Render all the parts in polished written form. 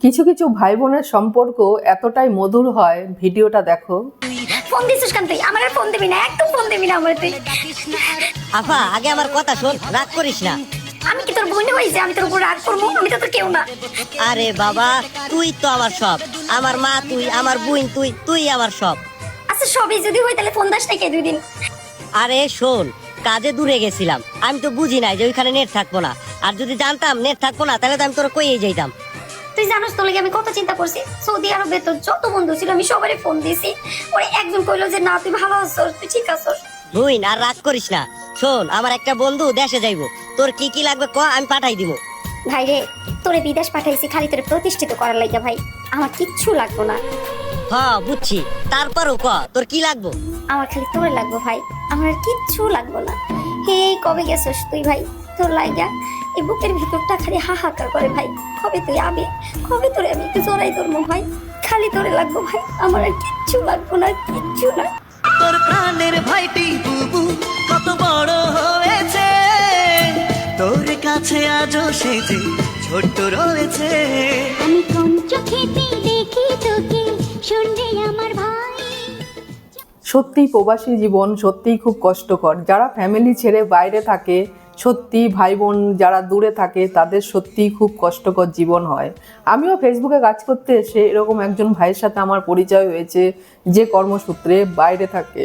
কিছু কিছু ভাই বোনের সম্পর্ক এতটাই মধুর হয়, ভিডিওটা দেখো। ফোন দিছিস কেন তুই? আমার আর ফোন দিবি না, একদম ফোন দিবি না আমার তুই। আফা আগে আমার কথা শোন, রাগ করিস না। আমি কি তোর বোন হইছে আমি তোর উপর রাগ করবো? আমি তো তোর কেউ না। আরে বাবা, তুই তো আমার সব, আমার মা তুই, আমার বোন তুই, তুই আমার সব। আচ্ছা সবই যদি হয় তাহলে ফোন দাস নাকি 2 দিন? আরে শোন, কাজে দূরে গেছিলাম, আমি তো বুঝি নাই যে ওইখানে নেট থাকবো না। আর যদি জানতাম নেট থাকবো না তাহলে তো আমি তোর কইয়ে যাইতাম। তুই জানোস তো আমি কত চিন্তা করছি। সৌদি আরবে তোর যত বন্ধু ছিল আমি সবারই ফোন দিছি। ওরে একজন কইলো যে না তুই ভালো আছস, তুই ঠিক আছস। বোন আর রাগ করিস না। শোন, আমার একটা বন্ধু দেশে যাইবো, তোর কি কি লাগবে ক, আমি পাঠাই দিব। ভাই রে, তোরে বিদেশ পাঠাইছি খালি তোরে প্রতিষ্ঠিত করার লাগা ভাই, আমার কিচ্ছু লাগবে না। হ্যাঁ বুঝছি, তারপরও ক তোর কি লাগবো। আমার খালি তোরে লাগবে ভাই, আমার আর কিচ্ছু লাগবে না। এই কবে গেছস তুই ভাই? তোর লাইগা এই বুকের ভিতরটা খালি হাহাকার করে ভাই। কবে তুই আবি? কবে তোরে আমি একটু জড়াই ধরবো ভাই? খালি তোরে লাগবো ভাই, আমার আর কিচ্ছু লাগবো না, কিচ্ছু না। তোর প্রাণের ভাইটি বুবু কত বড় হয়েছে, তোর কাছে আজও সে যে ছোট্ট রয়েছে। আমি কোন চোখেতে দেখি তোকে, শুনবে আমার ভাই। সত্যিই প্রবাসী জীবন সত্যিই খুব কষ্টকর। যারা ফ্যামিলি ছেড়ে বাইরে থাকে, সত্যি ভাই বোন যারা দূরে থাকে তাদের সত্যিই খুব কষ্টকর জীবন হয়। আমিও ফেসবুকে কাজ করতে এসে এরকম একজন ভাইয়ের সাথে আমার পরিচয় হয়েছে, যে কর্মসূত্রে বাইরে থাকে।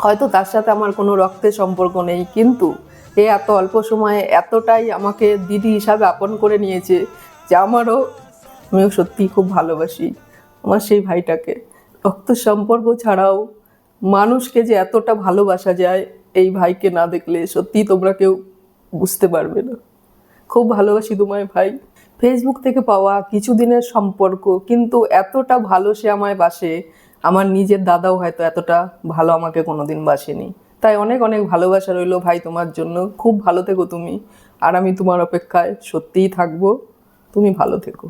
হয়তো তার সাথে আমার কোনো রক্তের সম্পর্ক নেই, কিন্তু এত অল্প সময়ে এতটাই আমাকে দিদি হিসাবে আপন করে নিয়েছে যে আমিও সত্যিই খুব ভালোবাসি আমার সেই ভাইটাকে। রক্ত সম্পর্ক ছাড়াও মানুষকে যে এতটা ভালোবাসা যায়, এই ভাইকে না দেখলে সত্যি তোমরা কেউ বুঝতে পারবে না। খুব ভালোবাসি তোমায় ভাই। ফেসবুক থেকে পাওয়া কিছুদিনের সম্পর্ক, কিন্তু এতটা ভালো সে আমায় বাসে, আমার নিজের দাদাও হয়তো এতটা ভালো আমাকে কোনোদিন বাসেনি। তাই অনেক অনেক ভালোবাসা রইলো ভাই তোমার জন্য। খুব ভালো থেকো তুমি, আর আমি তোমার অপেক্ষায় সত্যিই থাকবো। তুমি ভালো থেকো।